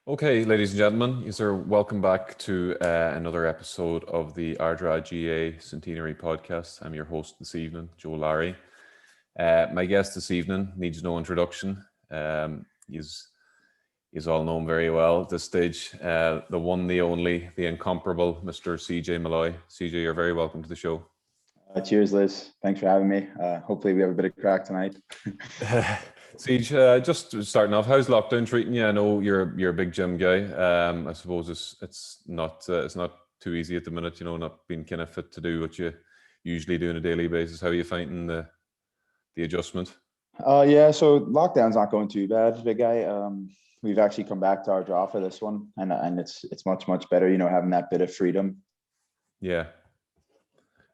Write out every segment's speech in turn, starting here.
Okay, ladies and gentlemen, you are welcome back to another episode of the Ardara GAA Centenary podcast. I'm your host this evening, Joe Larry. My guest this evening needs no introduction. He's all known very well at this stage. The one, the only, the incomparable Mr. CJ Molloy. CJ, you're very welcome to the show. Cheers, Liz. Thanks for having me. Hopefully we have a bit of crack tonight. Siege, just starting off, how's lockdown treating you? I know you're a big gym guy. I suppose it's not too easy at the minute, not being kind of fit to do what you usually do on a daily basis. How are you finding the adjustment? Yeah, so lockdown's not going too bad, big guy. We've actually come back to Ardara for this one, and it's much better, having that bit of freedom. Yeah,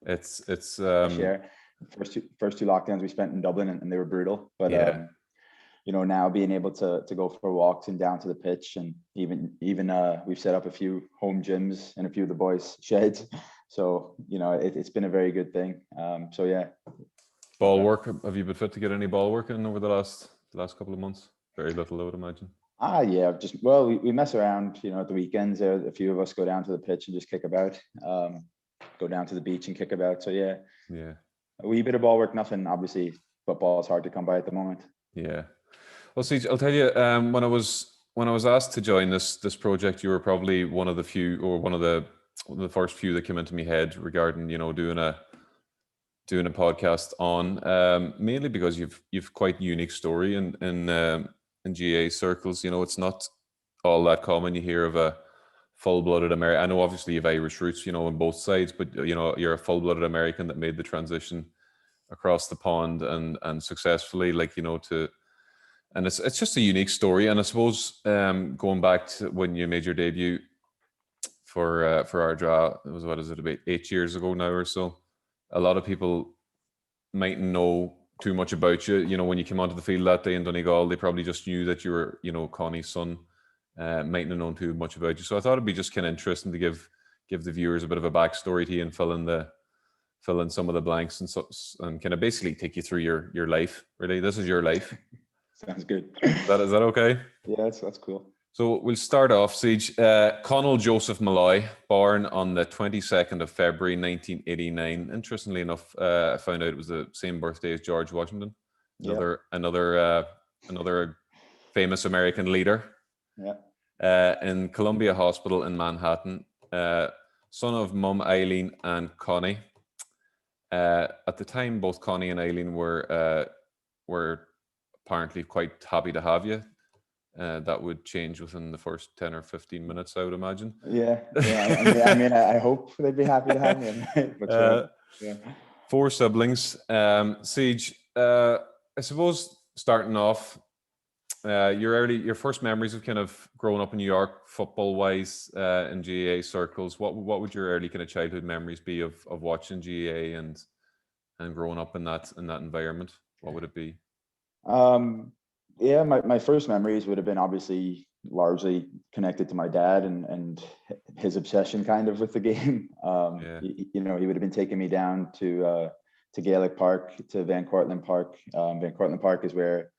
it's share. First two lockdowns we spent in Dublin, and they were brutal, but yeah. Now being able to go for walks and down to the pitch, and even we've set up a few home gyms in a few of the boys' sheds. So, it's been a very good thing. So yeah. Ball work. Have you been fit to get any ball work in over the last couple of months? Very little, I would imagine. Yeah, we mess around, at the weekends. A few of us go down to the pitch and just kick about. Go down to the beach and kick about. So yeah. A wee bit of ball work, nothing. Obviously, football is hard to come by at the moment. Yeah. Well, see, I'll tell you, when I was asked to join this project, you were probably one of the few, or one of the first few that came into my head regarding, doing a podcast on, mainly because you've quite a unique story in GAA circles. It's not all that common. You hear of a full-blooded American. I know obviously you have Irish roots, on both sides, but you're a full-blooded American that made the transition across the pond and successfully, and it's just a unique story. And I suppose going back to when you made your debut for Ardara, it was, about 8 years ago now or so. A lot of people mightn't know too much about you. When you came onto the field that day in Donegal, they probably just knew that you were, Connie's son. Mightn't have known too much about you. So I thought it'd be just kind of interesting to give the viewers a bit of a backstory to you and fill in some of the blanks and kind of basically take you through your life. Really, this is your life. Sounds good. Is that okay? Yeah, that's cool. So we'll start off, Siege. Conall Joseph Molloy, born on the 22nd of February, 1989. Interestingly enough, I found out it was the same birthday as George Washington. Another famous American leader. Yeah. In Columbia Hospital in Manhattan. Son of Mum Eileen and Connie. At the time, both Connie and Eileen were apparently quite happy to have you. That would change within the first 10 or 15 minutes, I would imagine. Yeah. I hope they'd be happy to have me. But yeah. 4 siblings. Siege, I suppose starting off, your first memories of kind of growing up in New York, football-wise, in GAA circles. What would your early kind of childhood memories be of watching GAA and growing up in that environment? What would it be? Yeah, my first memories would have been obviously largely connected to my dad and his obsession kind of with the game. He would have been taking me down to Gaelic Park, to Van Cortlandt Park. Van Cortlandt Park is where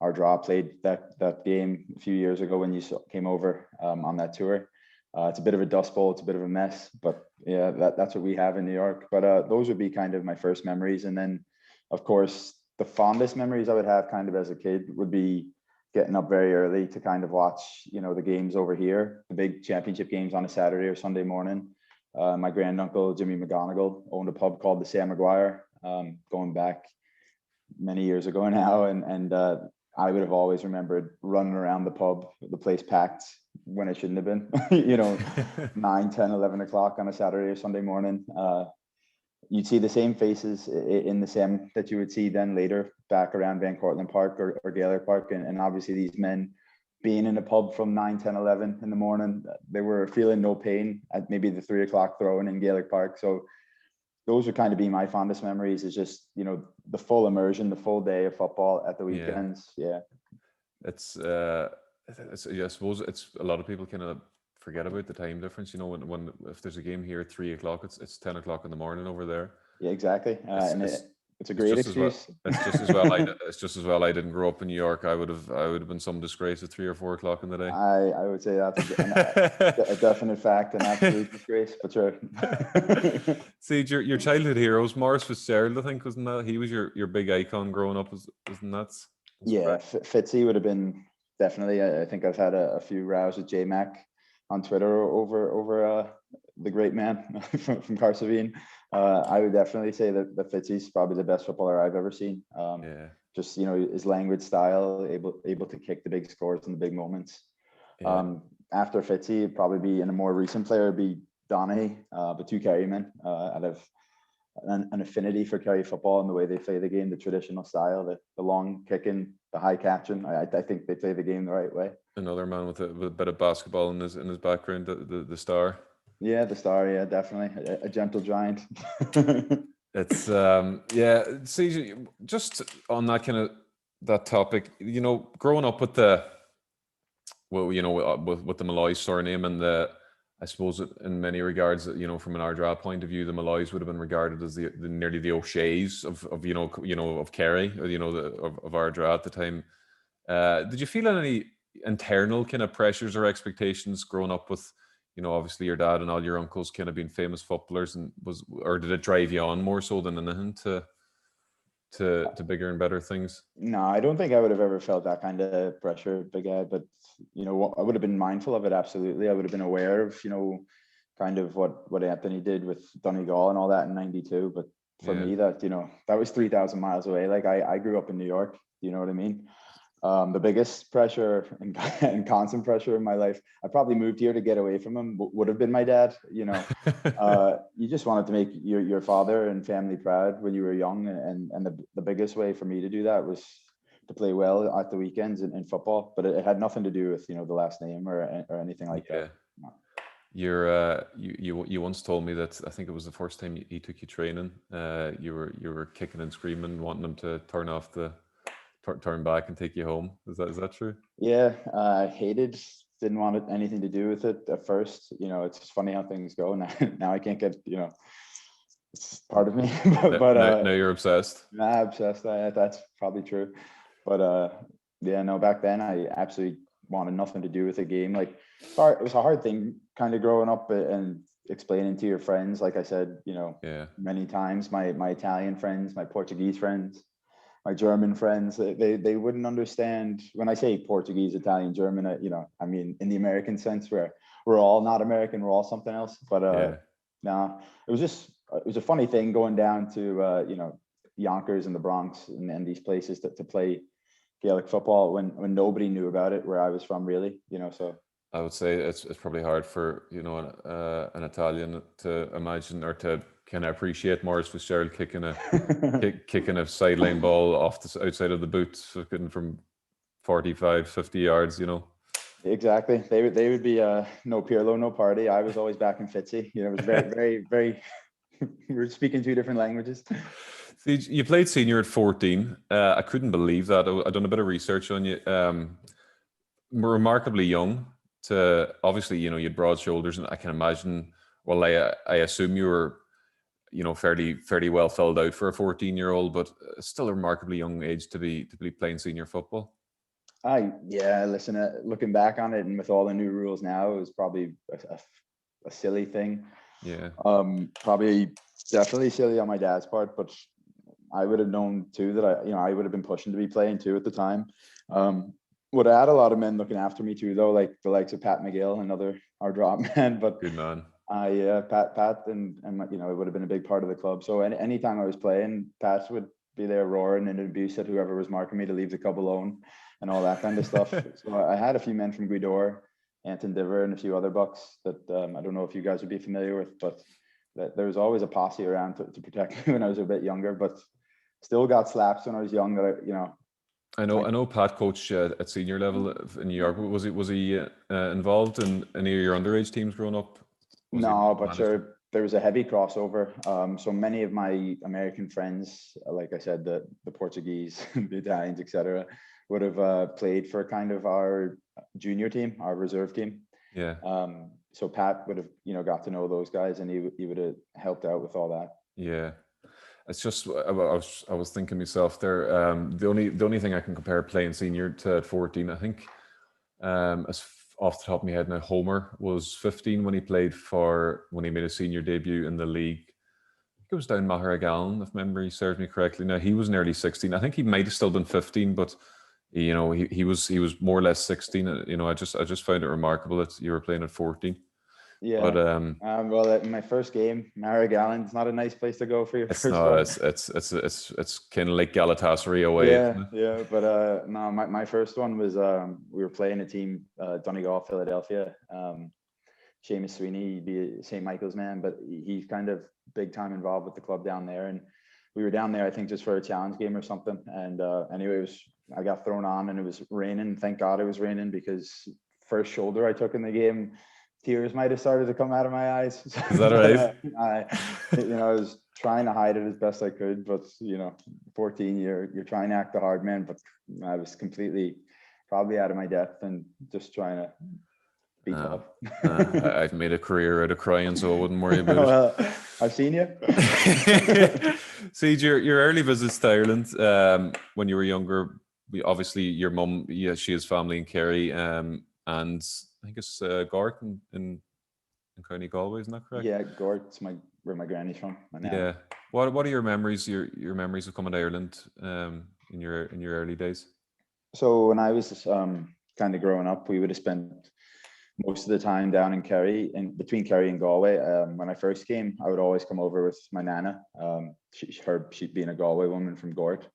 Ardara played that game a few years ago when you came over on that tour. It's a bit of a dust bowl, it's a bit of a mess, but yeah, that's what we have in New York. But those would be kind of my first memories. And then, of course, the fondest memories I would have kind of as a kid would be getting up very early to kind of watch, the games over here, the big championship games on a Saturday or Sunday morning. My granduncle, Jimmy McGonigal, owned a pub called the Sam Maguire, going back many years ago now. And I would have always remembered running around the pub, the place packed when it shouldn't have been, 9, 10, 11 o'clock on a Saturday or Sunday morning. You'd see the same faces in the Sam that you would see then later back around Van Cortlandt Park or Gaelic Park. And obviously these men being in a pub from 9, 10, 11 in the morning, they were feeling no pain at maybe the 3 o'clock throw-in in Gaelic Park. So those would kind of be my fondest memories, is just, the full immersion, the full day of football at the weekends. Yeah. It's I suppose it's a lot of people kind of forget about the time difference. When if there's a game here at 3 o'clock, it's 10 o'clock in the morning over there. Yeah, exactly. It's a great excuse. It's just as well. It's just as well I didn't grow up in New York. I would have been some disgrace at 3 or 4 o'clock in the day. I would say that's a definite fact, an absolute disgrace. But sure. See, your childhood heroes, Maurice Fitzgerald, I think, wasn't that? He was your big icon growing up, wasn't that? Yeah, Fitzy would have been definitely. I think I've had a few rows with J Mac on Twitter over the great man from Carsavine. I would definitely say that Fitzy's probably the best footballer I've ever seen. Just, you know, his language style, able to kick the big scores in the big moments. Yeah. After Fitzy, it'd probably be, in a more recent player, it'd be Donaghy, the two Kerrymen. I'd have an affinity for Kerry football and the way they play the game, the traditional style, the long kicking, the high catching. I think they play the game the right way. Another man with a bit of basketball in his background, the star. Yeah, the star. Yeah, definitely a gentle giant. It's CJ, just on that topic, you know, growing up with the Molloy surname, and I suppose in many regards, you know, from an Ardara point of view, the Molloys would have been regarded as nearly the O'Sheas of Kerry, or, you know, of Ardara at the time. Did you feel any internal kind of pressures or expectations growing up with, you know, obviously your dad and all your uncles kind of being famous footballers, or did it drive you on more so than anything to bigger and better things? No, I don't think I would have ever felt that kind of pressure, Big Ed, but, you know, I would have been mindful of it. Absolutely. I would have been aware of, you know, kind of what Anthony did with Donegal and all that in '92. But for me, that, you know, that was 3,000 miles away. Like, I grew up in New York. You know what I mean? The biggest pressure and constant pressure in my life, I probably moved here to get away from him, would have been my dad. You know, you just wanted to make your father and family proud when you were young, and the biggest way for me to do that was to play well at the weekends in football. But it had nothing to do with, you know, the last name or anything like that. No. You once told me that, I think it was the first time he took you training, you were kicking and screaming, wanting him to turn back and take you home. Is that true? Yeah, I didn't want anything to do with it at first. You know, it's just funny how things go. Now I can't get, you know, it's part of me. but now you're obsessed. Nah, obsessed. That's probably true. But yeah, no, back then I absolutely wanted nothing to do with the game. Like, it was a hard thing kind of growing up and explaining to your friends, like I said, you know, many times, my Italian friends, my Portuguese friends, my German friends, they wouldn't understand when I say Portuguese, Italian, German. You know, I mean, in the American sense, where we're all not American, we're all something else. But it was a funny thing going down to you know, Yonkers and the Bronx and these places to play Gaelic football when nobody knew about it where I was from, really. You know, so I would say it's probably hard for, you know, an Italian to imagine or to kind of appreciate Maurice Fitzgerald kicking a sideline ball off the outside of the boot, from 45, 50 yards, you know. Exactly. They would be no Pirlo, no party. I was always back in Fitzy. You know, it was very, very, very. We're speaking two different languages. See, you played senior at 14. I couldn't believe that. I done a bit of research on you. Remarkably young. To obviously, you know, you had broad shoulders, and I can imagine. Well, I assume you were, you know, fairly well filled out for a 14-year-old, but still a remarkably young age to be playing senior football. Listen, looking back on it and with all the new rules now, it was probably a silly thing. Yeah. Probably definitely silly on my dad's part, but I would have known too that I would have been pushing to be playing too at the time. Would have had a lot of men looking after me too, though, like the likes of Pat McGill, another our drop man. But good man. Pat and you know, it would have been a big part of the club. So anytime I was playing, Pat would be there roaring and abuse at whoever was marking me to leave the club alone and all that kind of stuff. So I had a few men from Gweedore, Anton Diver, and a few other bucks that I don't know if you guys would be familiar with, but there was always a posse around to protect me when I was a bit younger, but still got slaps when I was young. I know Pat coached at senior level in New York. Was he involved in any of your underage teams growing up? No, but sure, there was a heavy crossover. So many of my American friends, like I said, the Portuguese, the Italians, etc., would have played for kind of our junior team, our reserve team. Yeah. So Pat would have, you know, got to know those guys, and he would have helped out with all that. Yeah. It's just I was thinking myself there. The only thing I can compare playing senior to at 14, I think, off the top of my head now, Homer was 15 when he made a senior debut in the league. I think it was down Maharagallen, if memory serves me correctly. Now he was nearly 16. I think he might have still been 15, but he was more or less 16. I just found it remarkable that you were playing at 14. Yeah. But well, in my first game, Maharagallen's not a nice place to go for your first one. It's kind of like Galatasaray away. Yeah. But no, my first one was we were playing a team, Donegal, Philadelphia. Seamus Sweeney, he'd be a St. Michael's man, but he's kind of big time involved with the club down there. And we were down there, I think, just for a challenge game or something. And anyway, I got thrown on, and it was raining. Thank God it was raining, because first shoulder I took in the game, tears might have started to come out of my eyes. Is that right? I was trying to hide it as best I could, but 14, you're trying to act the hard man, but I was completely probably out of my depth and just trying to be tough. I've made a career out of crying, so I wouldn't worry about it. Well, I've seen you. See, your early visits to Ireland when you were younger, obviously your mum, she has family in Kerry, and I think it's Gort in County Galway, isn't that correct? Yeah, Gort's where my granny's from. Yeah. What are your memories? Your memories of coming to Ireland in your early days? So when I was kind of growing up, we would have spent most of the time down in Kerry, between Kerry and Galway. When I first came, I would always come over with my nana. She'd being a Galway woman from Gort,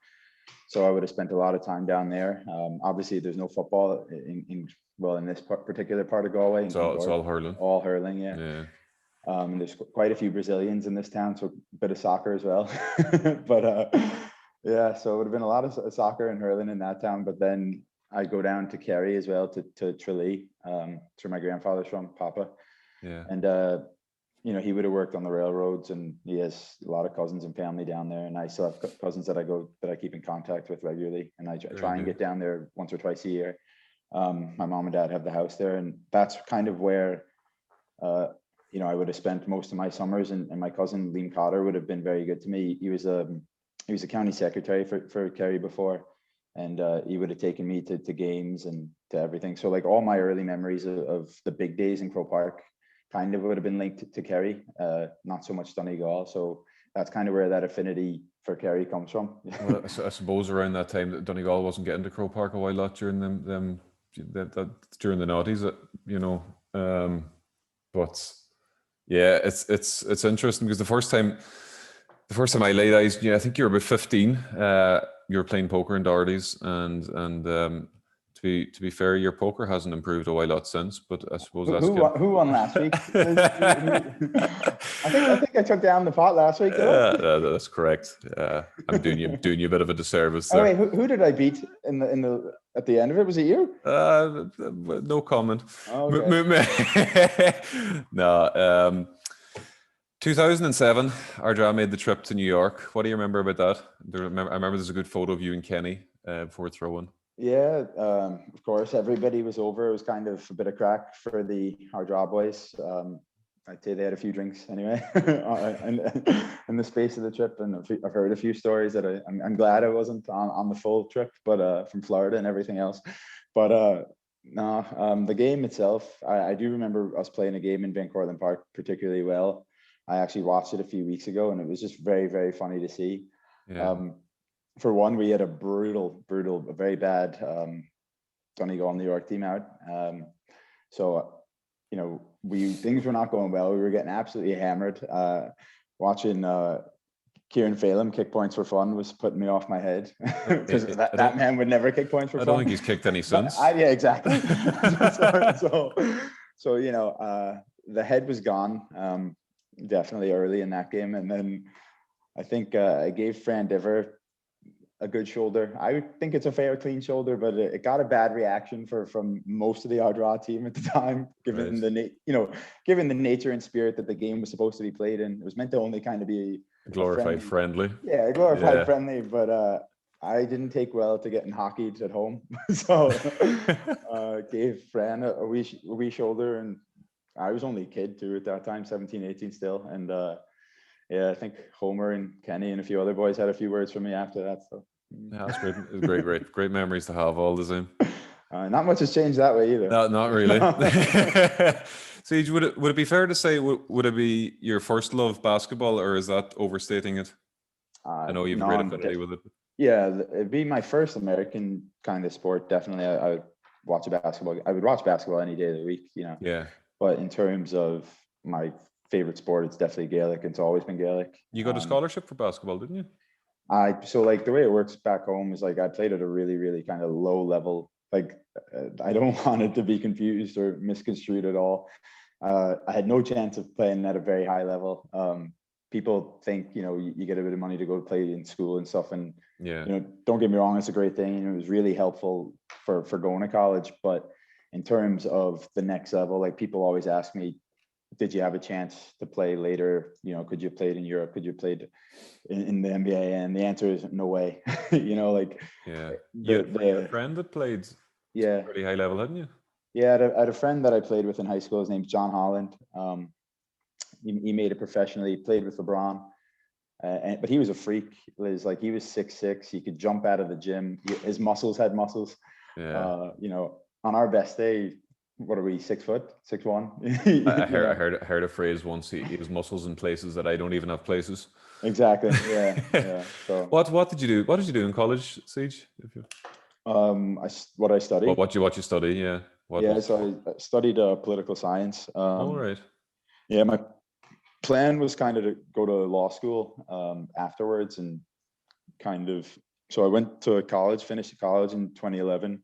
so I would have spent a lot of time down there. Obviously, there's no football in this particular part of Galway. It's all hurling. All hurling, yeah. And there's quite a few Brazilians in this town, so a bit of soccer as well. But yeah, so it would have been a lot of soccer and hurling in that town. But then I go down to Kerry as well, to Tralee, where my grandfather's from, Papa. Yeah. And he would have worked on the railroads, and he has a lot of cousins and family down there. And I still have cousins that I keep in contact with regularly, and I try and get down there once or twice a year. My mom and dad have the house there, and that's kind of where I would have spent most of my summers. And my cousin Liam Cotter would have been very good to me. He was a county secretary for Kerry before, and he would have taken me to games and to everything. So like all my early memories of the big days in Croke Park kind of would have been linked to Kerry, not so much Donegal. So that's kind of where that affinity for Kerry comes from. Well, I suppose around that time that Donegal wasn't getting to Croke Park a while lot during during the noughties, but yeah, it's interesting because the first time I laid eyes, I think you were about 15. You were playing poker in Doherty's, and to be fair, your poker hasn't improved a while lot since. But I suppose who won last week? I think I took down the pot last week. That's correct. I'm doing you a bit of a disservice there. Oh, wait, who did I beat at the end of it? Was it you? No comment. Oh, okay. No. 2007, Ardara made the trip to New York. What do you remember about that? I remember there's a good photo of you and Kenny before throwing. Yeah, of course, everybody was over. It was kind of a bit of crack for the Ardara boys. I'd say they had a few drinks anyway in the space of the trip, and I've heard a few stories that I'm glad I wasn't on the full trip, but from Florida and everything else. But no, the game itself, I do remember us playing a game in Van Cortlandt Park particularly well. I actually watched it a few weeks ago, and it was just very, very funny to see. Yeah. For one, we had a very bad Donegal New York team out. So things were not going well. We were getting absolutely hammered. Watching Kieran Phelan kick points for fun was putting me off my head, because that man would never kick points for fun. I don't think he's kicked any since. Yeah, exactly. so the head was gone. Definitely early in that game, and then I think I gave Fran Diver a good shoulder. I would think it's a fair, clean shoulder, but it got a bad reaction from most of the Ardara team at the time, given given the nature and spirit that the game was supposed to be played in. It was meant to only kind of be a glorified friendly. Yeah, a glorified friendly, but I didn't take well to getting hockeyed at home, so gave Fran a wee shoulder, and I was only a kid too at that time, 17, 18 still. And Yeah, I think Homer and Kenny and a few other boys had a few words for me after that. So Yeah, that's great. It's great memories to have all the same. Not much has changed that way either. No, not really. Siege, would it be fair to say would it be your first love, basketball, or is that overstating it? I know you've a great affinity with it. Yeah, it'd be my first American kind of sport. Definitely, I would watch basketball. I would watch basketball any day of the week, you know. Yeah. But in terms of my favorite sport, it's definitely Gaelic. It's always been Gaelic. You got a scholarship for basketball, didn't you? So like the way it works back home is like I played at a really, really kind of low level. Like I don't want it to be confused or misconstrued at all. I had no chance of playing at a very high level. People think, you know, you get a bit of money to go play in school and stuff. And, yeah, you know, don't get me wrong, it's a great thing. And it was really helpful for going to college. But in terms of the next level, like people always ask me, did you have a chance to play later? You know, could you play it in Europe? Could you play it in the NBA? And the answer is no way. You know, like you had a friend that played pretty high level, hadn't you? Yeah, I had a friend that I played with in high school. His name's John Holland. He made it professionally. He played with LeBron, but he was a freak. He was 6'6". He could jump out of the gym. His muscles had muscles. Yeah. You know, on our best day, what are we, 6 foot, 6'1"? I heard a phrase once. He has muscles in places that I don't even have places. Exactly. Yeah. So what did you do? What did you do in college, Siege? What I studied. What you study? Yeah. So I studied political science. All right. Yeah, my plan was kind of to go to law school afterwards, and so I went to college, finished college in 2011,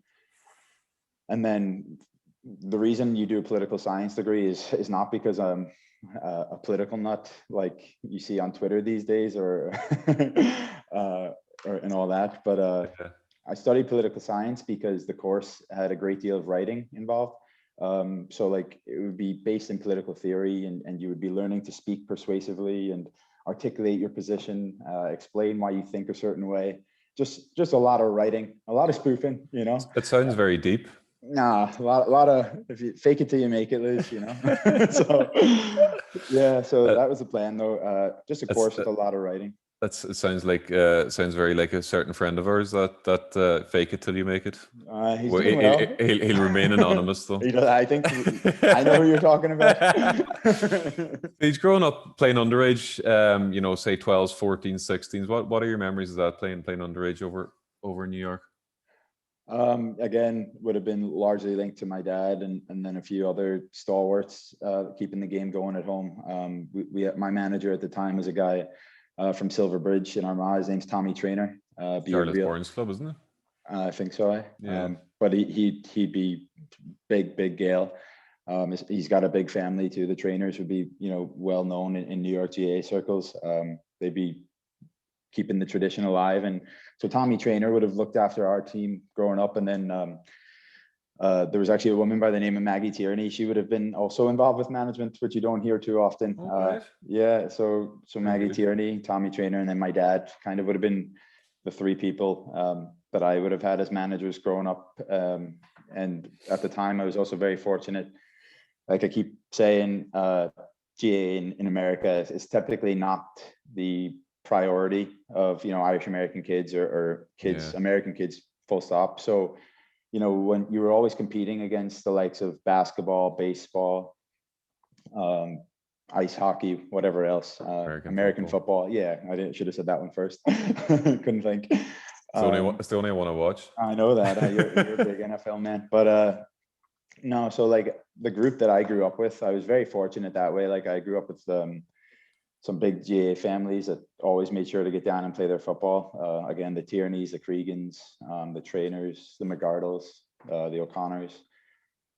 and then the reason you do a political science degree is not because I'm a political nut like you see on Twitter these days or and all that, but I studied political science because the course had a great deal of writing involved. So like it would be based in political theory, and you would be learning to speak persuasively and articulate your position, explain why you think a certain way. Just a lot of writing, a lot of spoofing, you know. It sounds very deep. Nah, a lot of, if you fake it till you make it, Liz, you know. So that was the plan though. Just a course with a lot of writing. It sounds very like a certain friend of ours that fake it till you make it. He's doing well. He'll remain anonymous though. I think I know who you're talking about. He's grown up playing underage, you know, say 12s, 14s, 16s. What are your memories of that playing underage over in New York? Again, would have been largely linked to my dad and then a few other stalwarts keeping the game going at home. My manager at the time was a guy from Silverbridge in Armagh. His name's Tommy Trainer. Charlotte Bourne's club, isn't it? I think so. Yeah. But he'd be big Gale. He's got a big family too. The Trainers would be, you know, well known in New York GAA circles. They'd be keeping the tradition alive, and so Tommy Trainer would have looked after our team growing up. And then there was actually a woman by the name of Maggie Tierney. She would have been also involved with management, which you don't hear too often. Right. Yeah, so Maggie Tierney, Tommy Trainer, and then my dad kind of would have been the three people that I would have had as managers growing up. And at the time, I was also very fortunate. Like I keep saying, GAA in America is typically not the priority of, you know, Irish American kids or kids, American kids, full stop. So, you know, when you were always competing against the likes of basketball, baseball, ice hockey, whatever else, American football. Yeah, I should have said that one first. Couldn't think. It's the only one I watch. I know that. You're a big NFL man. But no, so like the group that I grew up with, I was very fortunate that way. Like I grew up with some big GAA families that always made sure to get down and play their football. Again, the Tierneys, the Creegans, the Trainers, the McGardles, the O'Connors,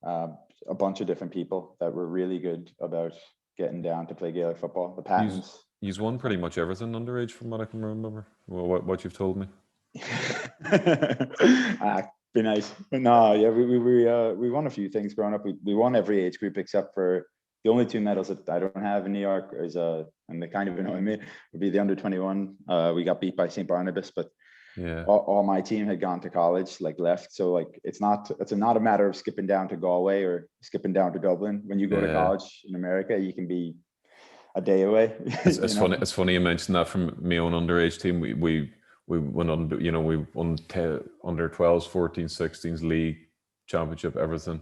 a bunch of different people that were really good about getting down to play Gaelic football. The Pattons. You've won pretty much everything underage from what I can remember. Well, what you've told me. Be nice. No, yeah, we won a few things growing up. We won every age group except for the only two medals that I don't have in New York is and they kind of annoy me, would be the under 21. We got beat by St. Barnabas, but yeah, all my team had gone to college, like left. So like it's not a matter of skipping down to Galway or skipping down to Dublin. When you go to college in America, you can be a day away. It's funny. It's funny you mentioned that. From my own underage team, we went on. We won under 12s, 14s, 16s league championship, everything.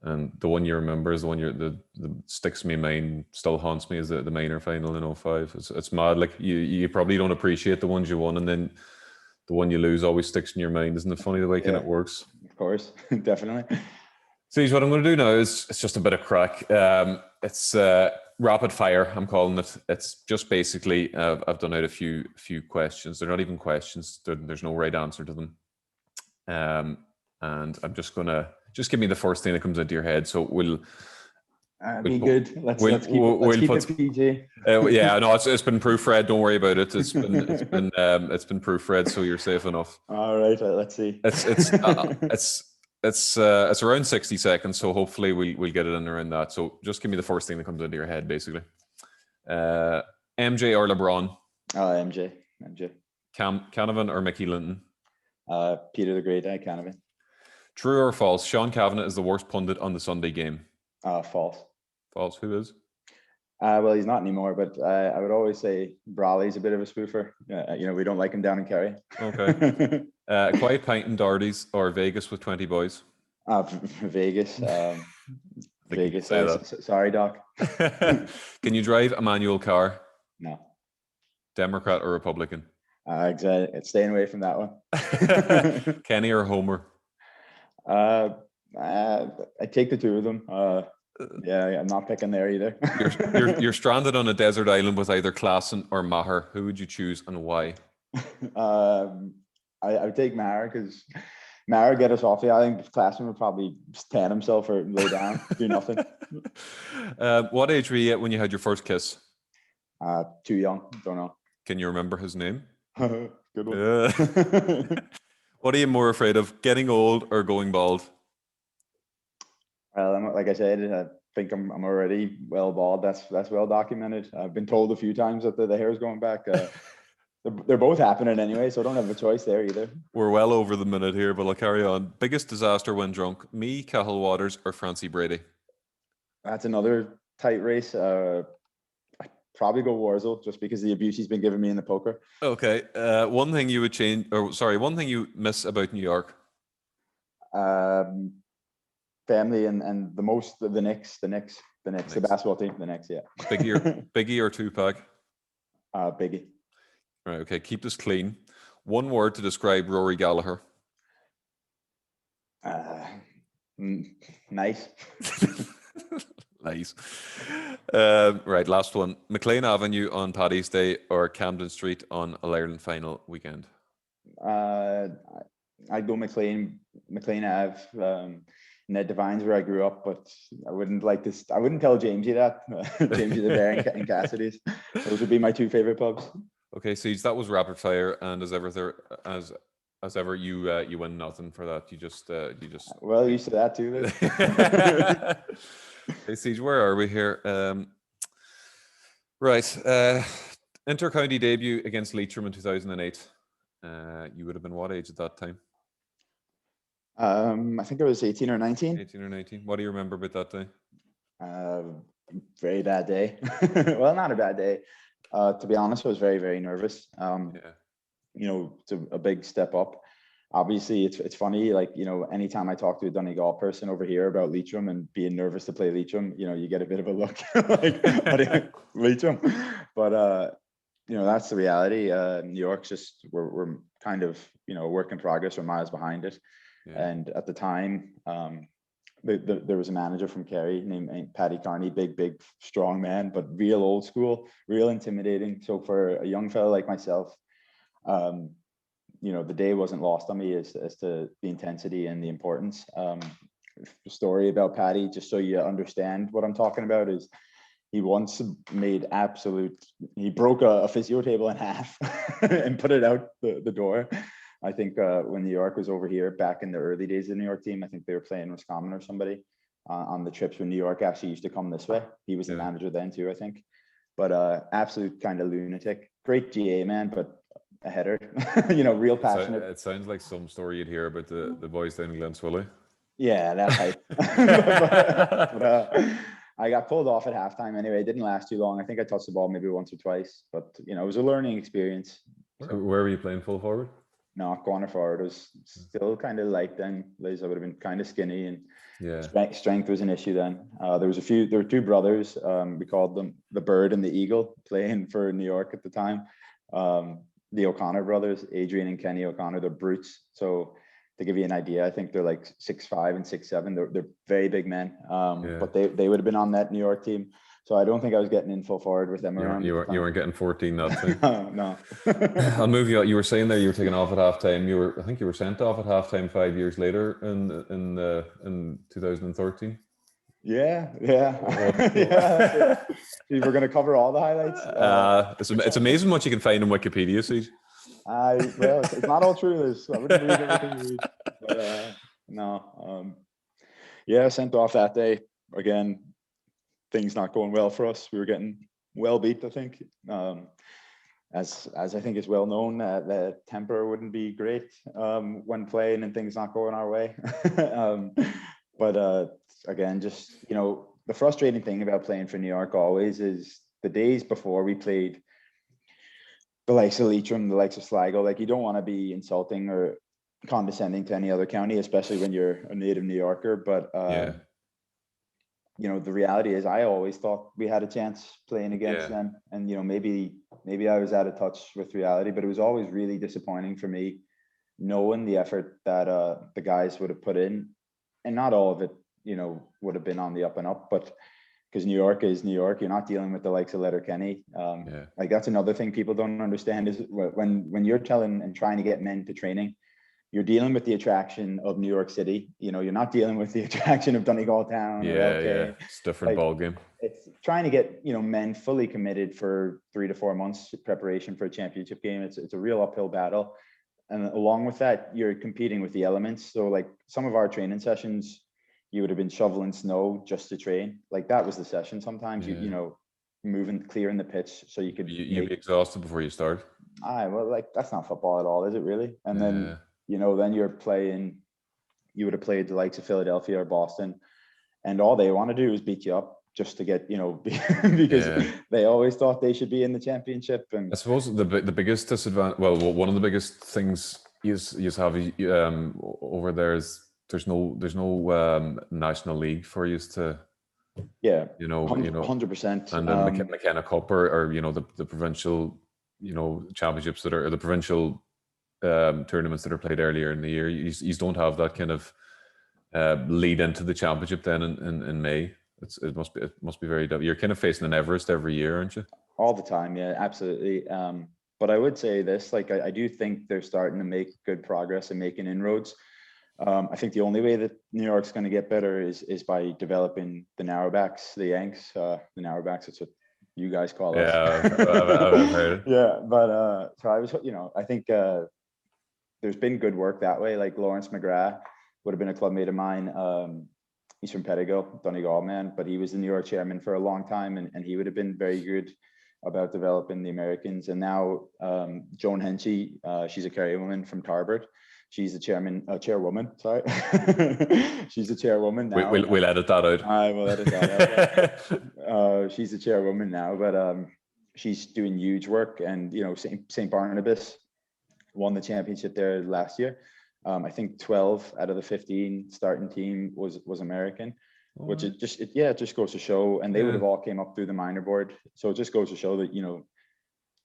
And the one you remember is the one the sticks me in mind, still haunts me, is the minor final in 05. It's mad. Like you probably don't appreciate the ones you won, and then the one you lose always sticks in your mind. Isn't it funny the way kind of works? Of course, definitely. See, what I'm going to do now is it's just a bit of crack. It's rapid fire, I'm calling it. It's just basically I've done out a few questions. They're not even questions. There's no right answer to them. And I'm just gonna give me the first thing that comes into your head. So we'll be good. Let's keep it PG. Yeah, no, it's been proofread. Don't worry about it. It's been proofread, so you're safe enough. All right, let's see. It's around 60 seconds, so hopefully we'll get it in around that. So just give me the first thing that comes into your head, basically. MJ or LeBron? MJ. Canavan or Mickey Linton? Peter the Great, Canavan. True or false? Sean Kavanagh is the worst pundit on the Sunday game. False. False. Who is? Well, he's not anymore, but I would always say Brawley's a bit of a spoofer. We don't like him down in Kerry. Okay. Quiet Pint and Darties or Vegas with 20 boys? Vegas. Vegas. Sorry, Doc. Can you drive a manual car? No. Democrat or Republican? Exactly. Staying away from that one. Kenny or Homer? I take the two of them. I'm not picking there either. You're stranded on a desert island with either Klassen or Maher. Who would you choose and why? I would take Maher because Maher get us off the island. Klassen would probably tan himself or lay down, do nothing. What age were you at when you had your first kiss? Too young. Don't know. Can you remember his name? Good one. What are you more afraid of, getting old or going bald? Well, like I said, I think I'm already well bald. That's well documented. I've been told a few times that the hair is going back. They're both happening anyway, so I don't have a choice there either. We're well over the minute here, but I'll carry on. Biggest disaster when drunk, me, Cathal Waters, or Francie Brady? That's another tight race. I'd probably go Warzel just because of the abuse he's been giving me in the poker. Okay. One thing you would change, one thing you miss about New York? Family and the Knicks, the basketball team, the Knicks, yeah. Biggie or Tupac? Biggie. Right, okay, keep this clean. One word to describe Rory Gallagher. Nice. Nice. Right, last one. McLean Avenue on Paddy's Day or Camden Street on All-Ireland final weekend? I'd go McLean Ave. Ned Devine's where I grew up, but I wouldn't tell Jamesy that. Jamesy the Bear and Cassidy's. Those would be my two favorite pubs. Okay, Siege, that was rapid fire, and as ever, you win nothing for that. You just well, used to that too. Hey Siege, where are we here? Right, inter-county debut against Leitrim in 2008. You would have been what age at that time? I think I was 18 or 19. 18 or 19. What do you remember about that day? Very bad day. Well, not a bad day. To be honest, I was very, very nervous. It's a big step up. Obviously, it's funny, like, anytime I talk to a Donegal person over here about Leitrim and being nervous to play Leitrim, you get a bit of a look like, Leitrim. But, that's the reality. New York's just, we're kind of, a work in progress. We're miles behind it. Yeah. And at the time, there was a manager from Kerry named Paddy Carney, big, strong man, but real old school, real intimidating. So for a young fella like myself, the day wasn't lost on me as to the intensity and the importance. The story about Paddy, just so you understand what I'm talking about, is he once he broke a physio table in half and put it out the door. I think when New York was over here back in the early days of the New York team, I think they were playing Roscommon or somebody on the trips when New York actually used to come this way. He was the manager then too, I think. But absolute kind of lunatic. Great GA man, but a header, real passionate. It sounds like some story you'd hear about the boys down in Glenswilly. Yeah, that type. I got pulled off at halftime anyway. It didn't last too long. I think I touched the ball maybe once or twice, but you know, it was a learning experience. So where were you playing, full forward? No, corner forward. It was still kind of light then. Liz, I would have been kind of skinny, and strength was an issue then. There were two brothers. We called them the Bird and the Eagle, playing for New York at the time. The O'Connor brothers, Adrian and Kenny O'Connor, they're brutes. So to give you an idea, I think they're like 6'5" and 6'7". They're very big men. But they would have been on that New York team. So I don't think I was getting in full forward with them around. You weren't getting 14 that time. No. I'll move you. You were saying there you were taken off at halftime. I think you were sent off at halftime 5 years later in 2013. Yeah. We were going to cover all the highlights. It's amazing what you can find on Wikipedia, CJ. Well, it's not all true, Liz. I wouldn't read everything you read. But no. Sent off that day. Again, things not going well for us. We were getting well beat, I think. As I think is well known, the temper wouldn't be great when playing and things not going our way. But again, just, you know, the frustrating thing about playing for New York always is the days before we played the likes of Leitrim, the likes of Sligo, like you don't want to be insulting or condescending to any other county, especially when you're a native New Yorker. But you know, the reality is I always thought we had a chance playing against them. And, you know, maybe I was out of touch with reality, but it was always really disappointing for me knowing the effort that the guys would have put in. And not all of it, you know, would have been on the up and up, but because New York is New York, you're not dealing with the likes of Letterkenny. Like that's another thing people don't understand is when you're telling and trying to get men to training, you're dealing with the attraction of New York City. You know, you're not dealing with the attraction of Donegal Town. It's a different ball game. It's trying to get, you know, men fully committed for 3 to 4 months preparation for a championship game. It's a real uphill battle. And along with that, you're competing with the elements. So like some of our training sessions, you would have been shoveling snow just to train. Like that was the session. Sometimes you know, clearing the pitch so you could. You'd be exhausted before you start. Well, like that's not football at all, is it really? And then, you know, then you would have played the likes of Philadelphia or Boston, and all they want to do is beat you up just to get, you know, because they always thought they should be in the championship. And I suppose the biggest disadvantage, well, one of the biggest things you have over there is there's no national league for you to, you know, 100%, and then McKenna Cup or you know the provincial, you know, championships that are or the provincial tournaments that are played earlier in the year. You don't have that kind of lead into the championship then in May. It must be very. You're kind of facing an Everest every year, aren't you? All the time, yeah, absolutely. But I would say this, like I do think they're starting to make good progress and making inroads. I think the only way that New York's going to get better is by developing the narrowbacks, the Yanks, the narrowbacks. That's what you guys call us. I've heard it. Yeah, but so I was, you know, I think there's been good work that way. Like Lawrence McGrath would have been a clubmate of mine. He's from Pedigo, Donegal man, but he was the New York chairman for a long time, and he would have been very good about developing the Americans. And now Joan Henchy, she's a Kerry-woman from Tarbert. She's the chairwoman. Sorry, she's the chairwoman now. We'll edit that out. I will edit that out. She's the chairwoman now, but she's doing huge work. And you know, St. Barnabas won the championship there last year. I think 12 out of the 15 starting team was American, which it just goes to show. And they would have all came up through the minor board, so it just goes to show that, you know,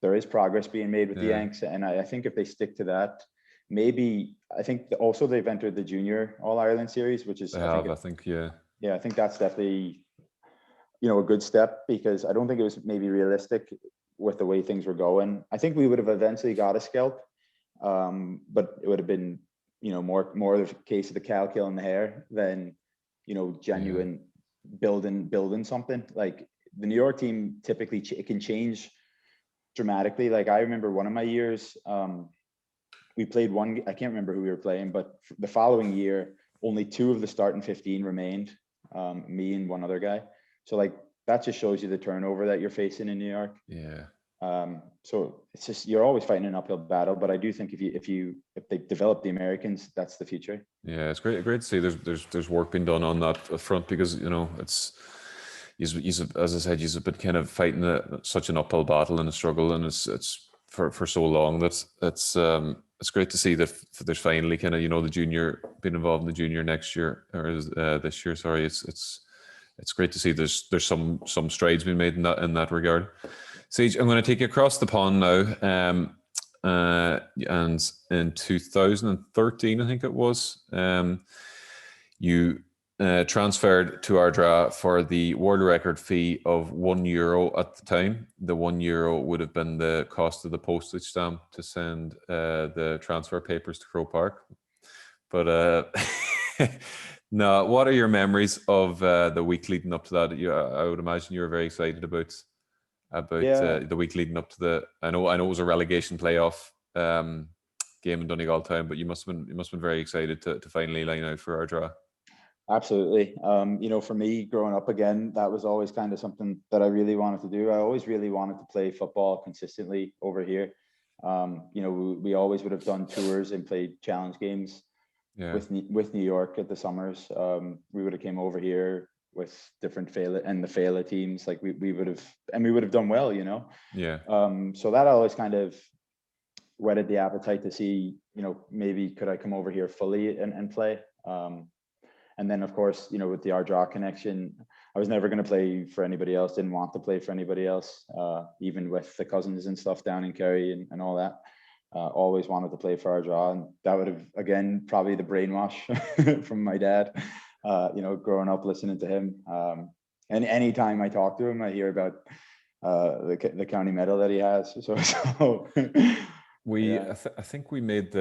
there is progress being made with the Yanks. And I think if they stick to that. Maybe I think also they've entered the Junior All Ireland Series, which is I think that's definitely, you know, a good step, because I don't think it was maybe realistic with the way things were going. I think we would have eventually got a scalp, but it would have been, you know, more the case of the cow killing the hare than, you know, genuine building something. Like the New York team typically it can change dramatically. Like I remember one of my years. We played one, I can't remember who we were playing, but the following year, only 2 of the starting 15 remained, me and one other guy. So like, that just shows you the turnover that you're facing in New York. Yeah. So it's just, you're always fighting an uphill battle, but I do think if they develop the Americans, that's the future. Yeah, it's great to see there's work being done on that front, because, you know, he's as I said, he's been kind of fighting such an uphill battle and a struggle, and it's for so long that it's great to see that there's finally kind of, you know, the junior being involved in the junior next year, or this year. Sorry, it's great to see there's some strides being made in that regard. Sage, I'm going to take you across the pond now. And in 2013, I think it was, you transferred to Ardara for the world record fee of €1 at the time. The €1 would have been the cost of the postage stamp to send the transfer papers to Croke Park. But no, what are your memories of the week leading up to that? I would imagine you were very excited about the week leading up to the. I know it was a relegation playoff game in Donegal Town, but you must have been very excited to finally line out for Ardara. Absolutely. You know, for me, growing up again, that was always kind of something that I really wanted to do. I always really wanted to play football consistently over here. You know, we always would have done tours and played challenge games with New York at the summers. We would have came over here with different the Fela teams. Like we would have done well, you know. Yeah. So that always kind of whetted the appetite to see, you know, maybe could I come over here fully and play. And then, of course, you know, with the Ardara connection, I was never going to play for anybody else, didn't want to play for anybody else, even with the cousins and stuff down in Kerry and all that. Always wanted to play for Ardara. And that would have, again, probably the brainwash from my dad, you know, growing up listening to him. And anytime I talk to him, I hear about the county medal that he has. So I think we made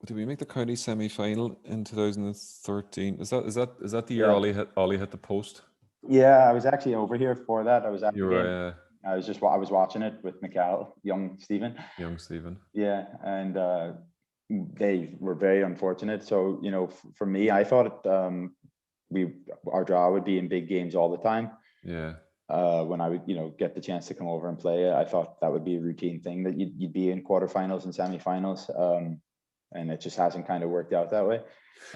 Did we make the county semi-final in 2013? Is that the year Ollie hit the post? Yeah, I was actually over here for that. I was at the game. I was watching it with McCall, young Stephen. Yeah, and they were very unfortunate. So, you know, for me, I thought Ardara would be in big games all the time. Yeah. When I would, you know, get the chance to come over and play, I thought that would be a routine thing, that you'd be in quarterfinals and semi-finals. And it just hasn't kind of worked out that way.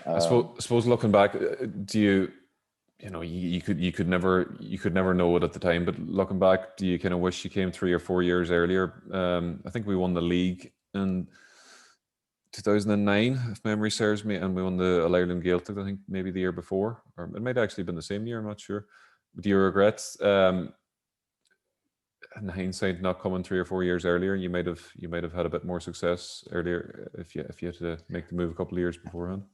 I suppose looking back, do you could never know it at the time, but looking back, do you kind of wish you came 3 or 4 years earlier? I think we won the league in 2009, if memory serves me, and we won the All-Ireland Gaeltacht, I think maybe the year before, or it might have actually been the same year, I'm not sure. Do you regret, in hindsight, not coming 3 or 4 years earlier? You might have had a bit more success earlier if you had to make the move a couple of years beforehand.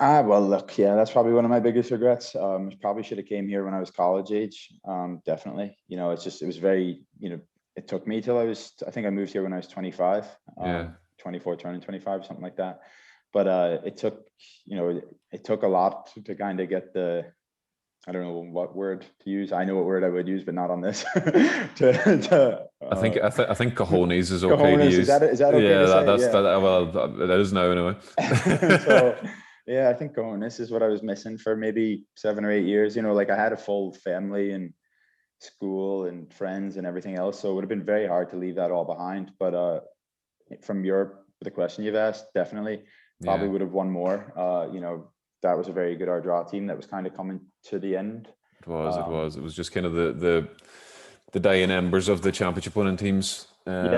Well, look, yeah, that's probably one of my biggest regrets. Probably should have came here when I was college age. Definitely, you know, it was very, you know, it took me till I think I moved here when I was 25, 24 turning 25, something like that. But it took a lot to kind of get I don't know what word to use. I know what word I would use, but not on this. I think cojones is okay to use. Is that okay? Yeah, that is now anyway. So yeah, I think cojones is what I was missing for maybe 7 or 8 years. You know, like I had a full family and school and friends and everything else, so it would have been very hard to leave that all behind. But from the question you've asked, definitely probably would have won more. You know, that was a very good Ardara team that was kind of coming to the end. It was just kind of the dying embers of the championship winning teams. You would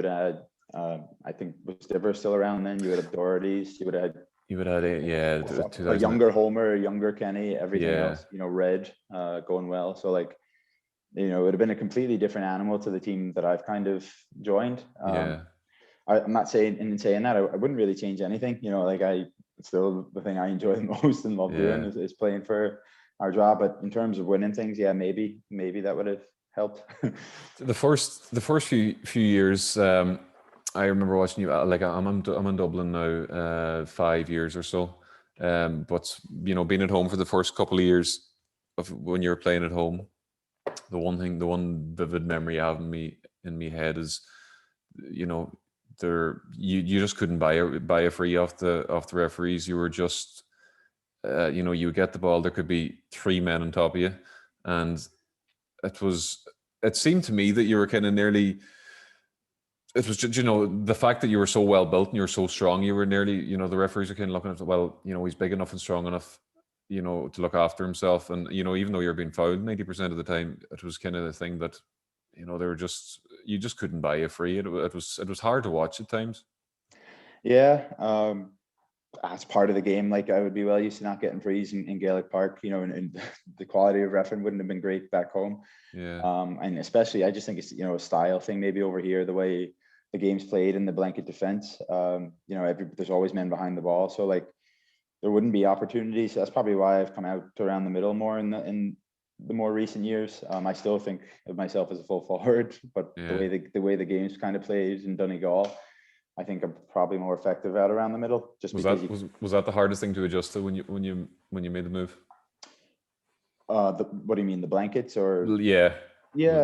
have had, I think, was Diver still around then? You would have Doherty's, you would have had a younger Homer, a younger Kenny, everything else, you know, Red going well. So like, you know, it would have been a completely different animal to the team that I've kind of joined. I'm not saying that I wouldn't really change anything, you know, like it's still the thing I enjoy the most and love doing is playing for Ardara. But in terms of winning things, maybe that would have helped. The first few years, I remember watching you. Like I'm in Dublin now, 5 years or so. But you know, being at home for the first couple of years of when you were playing at home, the one vivid memory I have in me head is, you know, you just couldn't buy a free off the referees. You were just, you know, you would get the ball, there could be 3 men on top of you, and it seemed to me that you were kind of nearly. It was just, you know, the fact that you were so well built and you were so strong, you were nearly, you know, the referees are kind of looking at, well, you know, he's big enough and strong enough. you know, to look after himself. And, you know, even though you're being fouled 90% of the time, it was kind of the thing that, you know, you just couldn't buy you free. It was hard to watch at times. Yeah. That's part of the game. Like, I would be well used to not getting frees in Gaelic Park, you know, and the quality of refereeing wouldn't have been great back home. Yeah. And especially, I just think it's, you know, a style thing maybe over here, the way the game's played in the blanket defense. You know, there's always men behind the ball, so like there wouldn't be opportunities. That's probably why I've come out to around the middle more in the more recent years. I still think of myself as a full forward, but the way the game's kind of played in Donegal, I think I'm probably more effective out around the middle. Just was that the hardest thing to adjust to when you made the move? What do you mean, the blankets or? Yeah,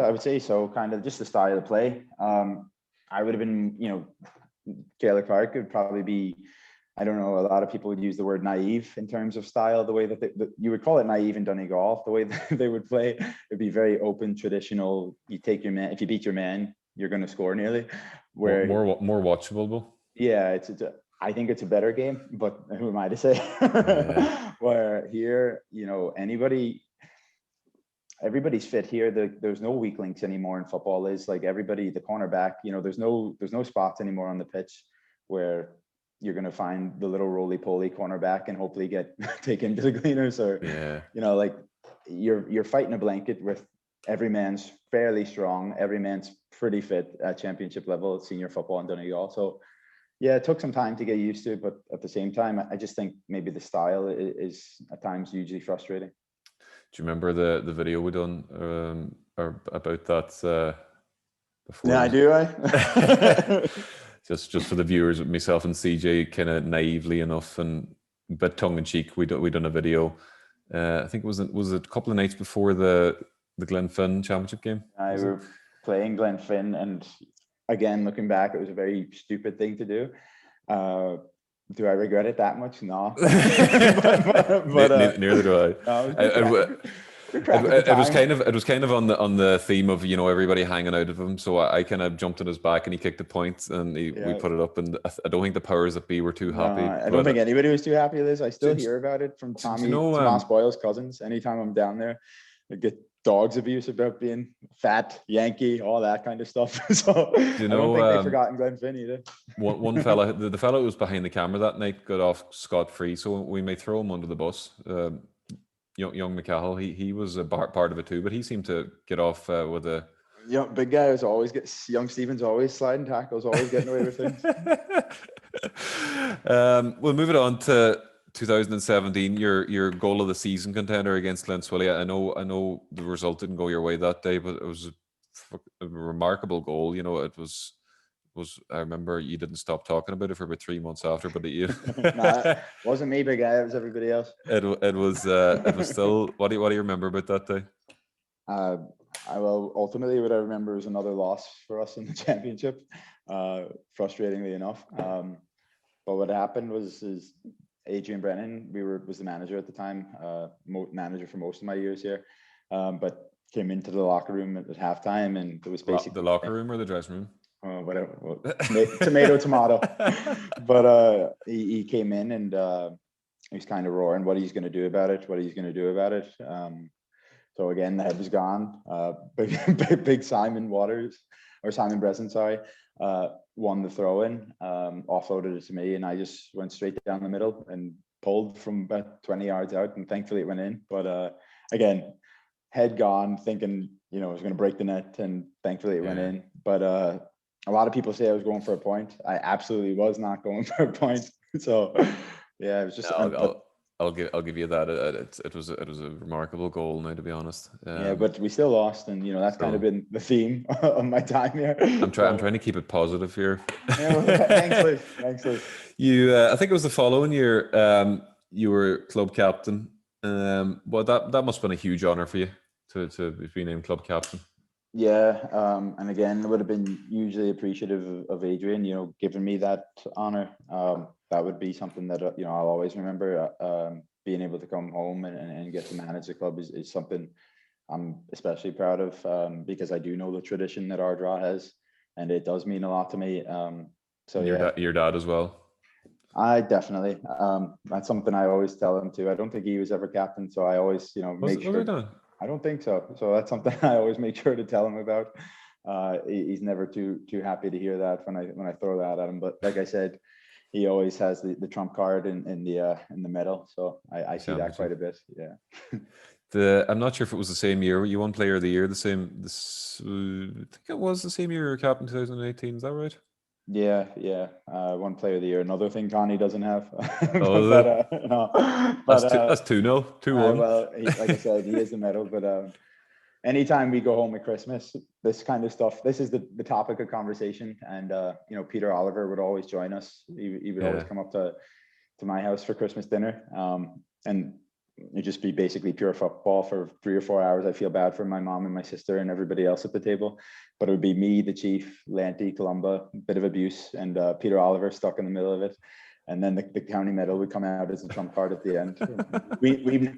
I would say so. Kind of just the style of play. I would have been, you know, Gaelic Park would probably be, I don't know, a lot of people would use the word naive in terms of style, the way that you would call it naive in Donegal, the way that they would play. It'd be very open, traditional. You take your man, if you beat your man, you're going to score nearly. Where more watchable, Bill. Yeah, I think it's a better game, but who am I to say? Yeah. Where here, you know, everybody's fit here. There's no weak links anymore in football. Is like everybody, the cornerback, you know, there's no spots anymore on the pitch where you're going to find the little roly-poly cornerback and hopefully get taken to the cleaners, or you know, like you're fighting a blanket with every man's fairly strong, every man's pretty fit at championship level at senior football in Donegal. So yeah, it took some time to get used to, but at the same time, I just think maybe the style is at times hugely frustrating. Do you remember the video we done or about that before? Yeah, I do. Just for the viewers, with myself and CJ, kind of naively enough and a bit tongue in cheek, we done a video. I think it was a couple of nights before the Glenfin championship game. We were playing Glenfin, and again, looking back, it was a very stupid thing to do. Do I regret it that much? No. but neither do I. It was kind of on the theme of, you know, everybody hanging out of him. So I kind of jumped on his back and he kicked a point and we put it up. And I don't think the powers that be were too happy. I don't think anybody was too happy with this. I still hear about it from Tomas Boyle's cousins. Anytime I'm down there, I get dogs abuse about being fat, Yankee, all that kind of stuff. So I don't think they've forgotten Glenfin either. One fella, the fella who was behind the camera that night got off scot-free, so we may throw him under the bus. Young McCahill, he was a part of it too, but he seemed to get off with a... Big guy was always young Stephen's always sliding tackles, always getting away with things. We'll move it on to 2017, your goal of the season contender against Glenswilly. I know the result didn't go your way that day, but it was a remarkable goal. You know, it was. I remember you didn't stop talking about it for about 3 months after, but it wasn't me, big guy. It was everybody else. It was still. What do you remember about that day? Ultimately, what I remember is another loss for us in the championship. Frustratingly enough, but what happened was Adrian Brennan, was the manager at the time, manager for most of my years here, but came into the locker room at halftime, and it was basically the locker room or the dressing room. Whatever, tomato. But he came in and he was kind of roaring what he's going to do about it. So again, the head was gone. Big Simon Breslin, won the throw-in, offloaded it to me, and I just went straight down the middle and pulled from about 20 yards out, and thankfully it went in. But again, head gone, thinking, you know, I was going to break the net, and thankfully it went in. But a lot of people say I was going for a point. I absolutely was not going for a point. So yeah, it was just. I'll give you that. It was a remarkable goal now, to be honest. But we still lost, and you know that's kind of been the theme of my time here. I'm trying to keep it positive here. Thanks, Luke. You, I think it was the following year. You were club captain. Well, that must have been a huge honor for you to be named club captain. Yeah, and again, I would have been hugely appreciative of Adrian, you know, giving me that honor. That would be something that, you know, I'll always remember. Being able to come home and get to manage the club is something I'm especially proud of, because I do know the tradition that Ardara has, and it does mean a lot to me. So your dad as well. I definitely. That's something I always tell him too. I don't think he was ever captain, so I always, make sure. I don't think so. So that's something I always make sure to tell him about. He's never too happy to hear that when I throw that at him. But like I said, he always has the trump card in the medal. So I see that quite a bit. Yeah. I'm not sure if it was the same year you won Player of the Year. I think it was the same year you were captain 2018. Is that right? Yeah. One Player of the Year. Another thing Connie doesn't have. Oh, that's 2-0, 2-1. Well, like I said, he is the medal. But anytime we go home at Christmas, this kind of stuff. This is the topic of conversation. And Peter Oliver would always join us. He would always come up to my house for Christmas dinner. And it'd just be basically pure football for 3 or 4 hours. I feel bad for my mom and my sister and everybody else at the table, but it would be me, the Chief, Lanty, Columba, bit of abuse, and Peter Oliver stuck in the middle of it. And then the county medal would come out as a trump card at the end.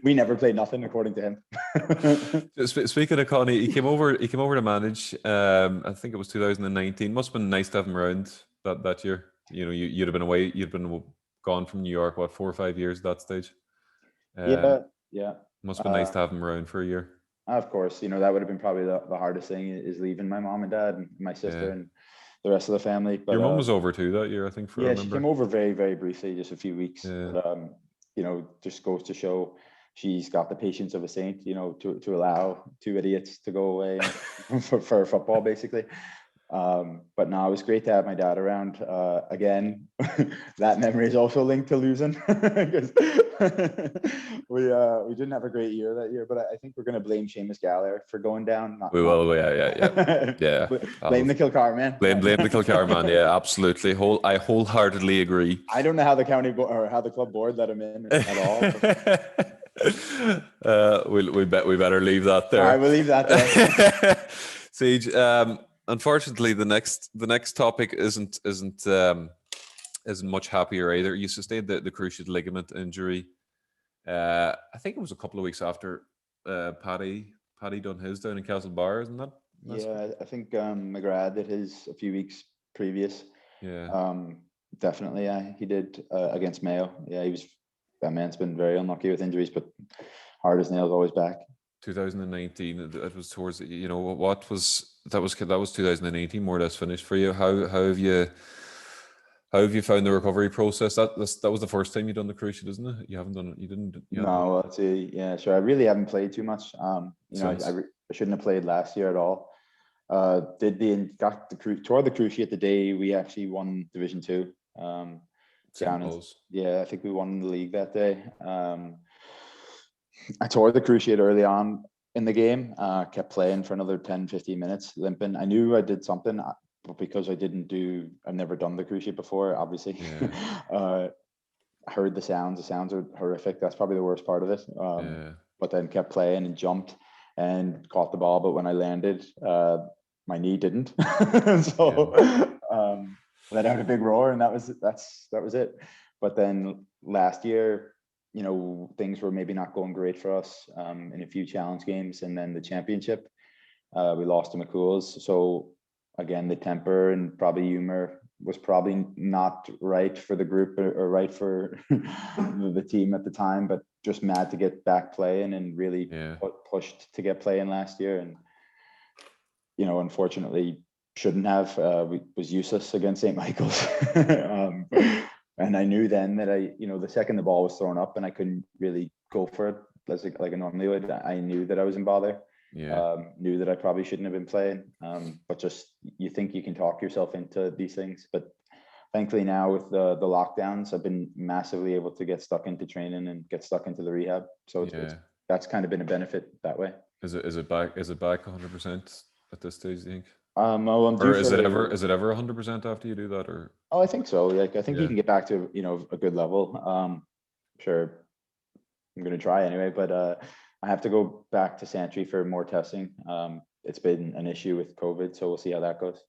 We never played nothing, according to him. Speaking of Connie, he came over to manage. I think it was 2019. Must have been nice to have him around that year. You'd have been away. You'd been gone from New York, 4 or 5 years at that stage. Yeah. Must have been nice to have him around for a year. Of course, that would have been probably the hardest thing, is leaving my mom and dad and my sister and the rest of the family. But your mom was over too that year, I think. She came over very, very briefly, just a few weeks. Yeah. But, just goes to show she's got the patience of a saint, to allow two idiots to go away for football, basically. But no, it was great to have my dad around. Again, that memory is also linked to losing, because we didn't have a great year that year. But I think we're going to blame Seamus Gallagher for going down. We will, yeah. Blame the Kilcar man. Blame the Kilcar man. Yeah, absolutely. I wholeheartedly agree. I don't know how the county or how the club board let him in at all. We better leave that there. All right, we'll leave that there. Siege. Unfortunately, the next topic isn't much happier either. You sustained the cruciate ligament injury. I think it was a couple of weeks after Paddy done his down in Castlebar, isn't that? Yeah, I think McGrath did his a few weeks previous. Yeah. Definitely, he did against Mayo. Yeah, that man's been very unlucky with injuries, but hard as nails, always back. 2019. It was towards what was that was 2018, more or less finished for you. How have you found the recovery process? That was the first time you've done the cruciate, isn't it? You haven't done it. You didn't. No, let's see. Yeah, sure. I really haven't played too much. I shouldn't have played last year at all. Tore the cruciate the day we actually won Division 2. I think we won the league that day. I tore the cruciate early on in the game, kept playing for another 10, 15 minutes, limping. I knew I did something, but because I've never done the cruciate before, obviously. I heard the sounds. The sounds are horrific. That's probably the worst part of it. But then kept playing and jumped and caught the ball. But when I landed, my knee didn't. Let out a big roar, and that was it. But then last year, things were maybe not going great for us in a few challenge games, and then the championship, we lost to McCool's. So again, the temper and probably humor was probably not right for the group or right for the team at the time, but just mad to get back playing and really pushed to get playing last year. And, unfortunately shouldn't have, was useless against St. Michael's. And I knew then that the second the ball was thrown up and I couldn't really go for it like I normally would, I knew that I was in bother. Knew that I probably shouldn't have been playing. But just, you think you can talk yourself into these things. But thankfully now with the lockdowns, I've been massively able to get stuck into training and get stuck into the rehab. So that's kind of been a benefit that way. Is it back 100% at this stage, do you think? Or is it ever 100% after you do that? Or I think so. Like I think you can get back to a good level. Sure, I'm going to try anyway, but I have to go back to Centenary for more testing. It's been an issue with COVID, so we'll see how that goes.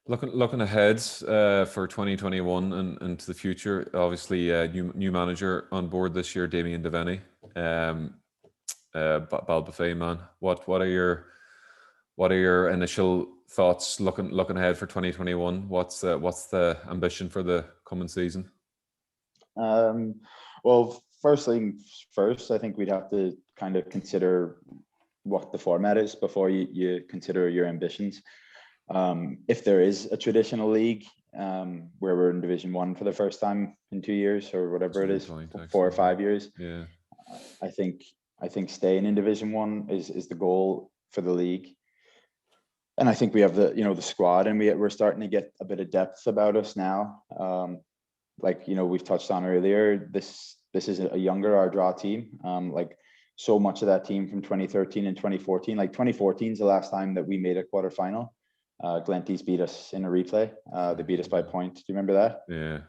Looking ahead for 2021 and into the future, obviously new manager on board this year, Damien Devaney, Balbuffet man. What are your initial thoughts looking ahead for 2021? What's the ambition for the coming season? Well, first thing first, I think we'd have to kind of consider what the format is before you consider your ambitions. If there is a traditional league where we're in Division 1 for the first time in 2 years or whatever it is, 4 or 5 years, yeah, I think staying in Division 1 is the goal for the league. And I think we have the squad, and we're starting to get a bit of depth about us now. Like we've touched on earlier, this is a younger Ardara team. Like so much of that team from 2013 and 2014. Like 2014 is the last time that we made a quarterfinal. Glenties beat us in a replay. They beat us by a point. Do you remember that? Yeah.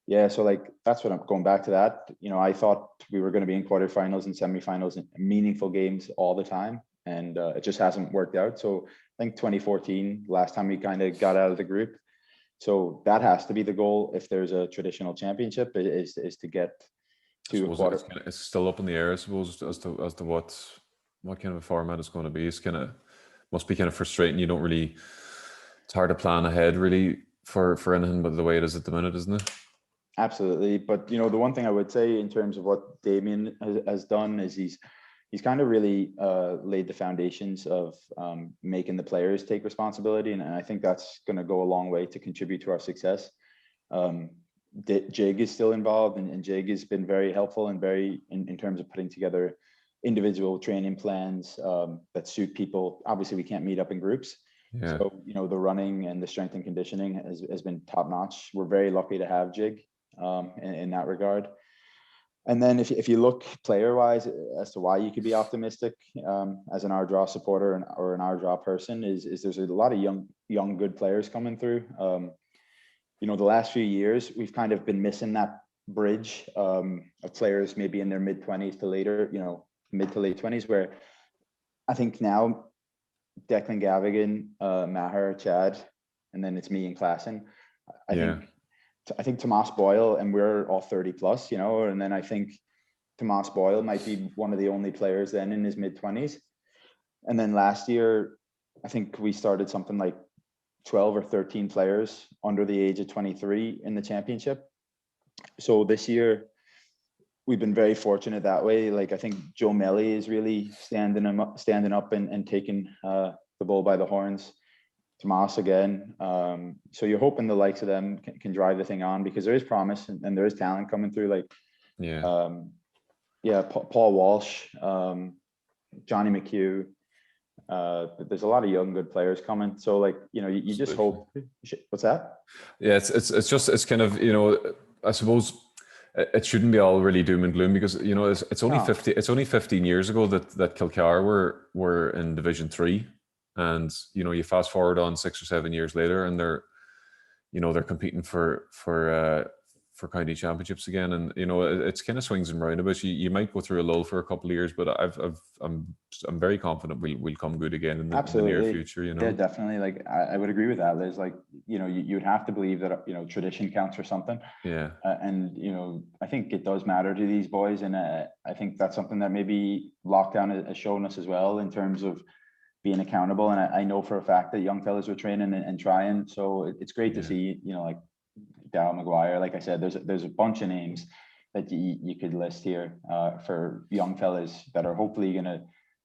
Yeah, so like that's what I'm going back to that. I thought we were going to be in quarterfinals and semifinals and meaningful games all the time, and it just hasn't worked out. So I think 2014, last time we kind of got out of the group. So that has to be the goal if there's a traditional championship, is to get to a quarter. It's still up in the air, I suppose, as to what kind of a format it's going to be. It's must be kind of frustrating. You don't really. It's hard to plan ahead really for anything, but the way it is at the minute, isn't it? Absolutely, but the one thing I would say in terms of what Damien has done is he's kind of really laid the foundations of making the players take responsibility, and I think that's going to go a long way to contribute to our success. Jig is still involved, and Jig has been very helpful and very in terms of putting together individual training plans that suit people. Obviously, we can't meet up in groups. Yeah. So, the running and the strength and conditioning has been top notch. We're very lucky to have Jig in that regard. And then if you look player wise as to why you could be optimistic as an Ardara supporter or an Ardara person is there's a lot of young good players coming through. The last few years we've kind of been missing that bridge of players maybe in their mid-20s to later, mid to late 20s, where I think now Declan Gavigan, Maher, Chad, and then it's me and Klassen. I think Tomas Boyle, and we're all 30 plus, and then I think Tomas Boyle might be one of the only players then in his mid-20s. And then last year, I think we started something like 12 or 13 players under the age of 23 in the championship. So this year, we've been very fortunate that way. Like I think Joe Melly is really standing up and taking the bull by the horns. Tomas again. So you're hoping the likes of them can drive the thing on, because there is promise and there is talent coming through. Like, Paul Walsh, Johnny McHugh. There's a lot of young good players coming. So like, you just hope. What's that? Yeah, it's kind of, I suppose it shouldn't be all really doom and gloom, because it's only 15 years ago that Kilcar were in Division 3. And you fast forward on 6 or 7 years later, and they're competing for county championships again, and it's kind of swings and roundabouts. You might go through a lull for a couple of years, but I'm very confident we'll come good again in the near future. Yeah, definitely. Like I would agree with that. There's like you'd have to believe that tradition counts for something. Yeah. And I think it does matter to these boys, and I think that's something that maybe lockdown has shown us as well in terms of being accountable. And I know for a fact that young fellas were training and trying. So it's great to see, like Darryl McGuire. Like I said, there's a bunch of names that you could list here for young fellas that are hopefully going to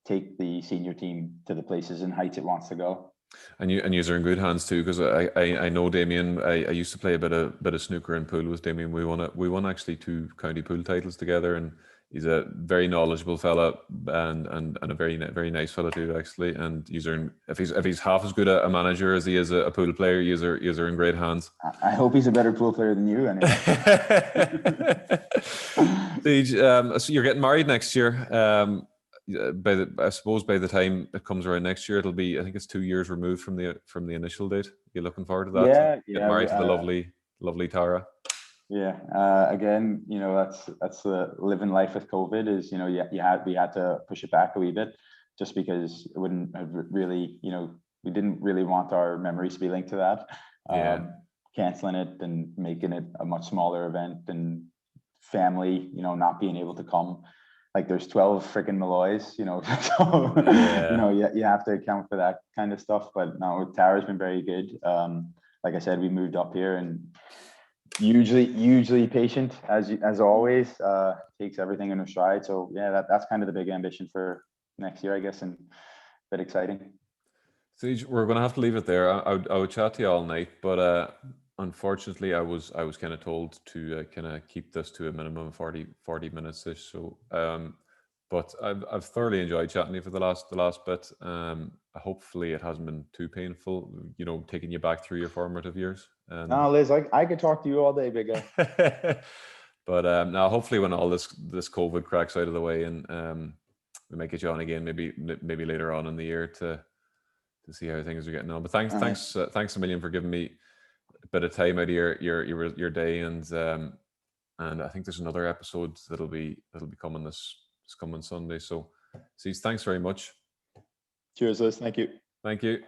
take the senior team to the places and heights it wants to go. And you are in good hands too, because I know Damien. I used to play a bit of snooker and pool with Damien. We won actually 2 county pool titles together, and he's a very knowledgeable fella and a very nice fella too, actually. And if he's half as good a manager as he is a pool player, you're in great hands. I hope he's a better pool player than you, anyway. So you're getting married next year. I suppose by the time it comes around next year, it'll be, I think it's 2 years removed from the initial date. You're looking forward to that? Yeah. Get married to the lovely Tara. Yeah. Again, that's the living life with COVID is, we had to push it back a wee bit just because it wouldn't have really, we didn't really want our memories to be linked to that. Canceling it and making it a much smaller event, and family, not being able to come. Like there's 12 freaking Molloys, so, you have to account for that kind of stuff. But no, Tara's been very good. Like I said, we moved up here, and usually patient as always, takes everything in her stride. So yeah, that's kind of the big ambition for next year, I guess, and a bit exciting. CJ, we're going to have to leave it there. I would chat to you all night, but unfortunately, I was kind of told to kind of keep this to a minimum of 40 minutes ish. So, but I've thoroughly enjoyed chatting to you for the last bit. Hopefully, it hasn't been too painful. You know, taking you back through your formative years. No, Liz, I could talk to you all day, big guy. But now, hopefully, when all this COVID cracks out of the way, and we might get you on again, maybe later on in the year to see how things are getting on. But thanks a million for giving me a bit of time out of your day, and I think there's another episode that'll be coming this coming Sunday. So, thanks very much. Cheers, Liz. Thank you. Thank you.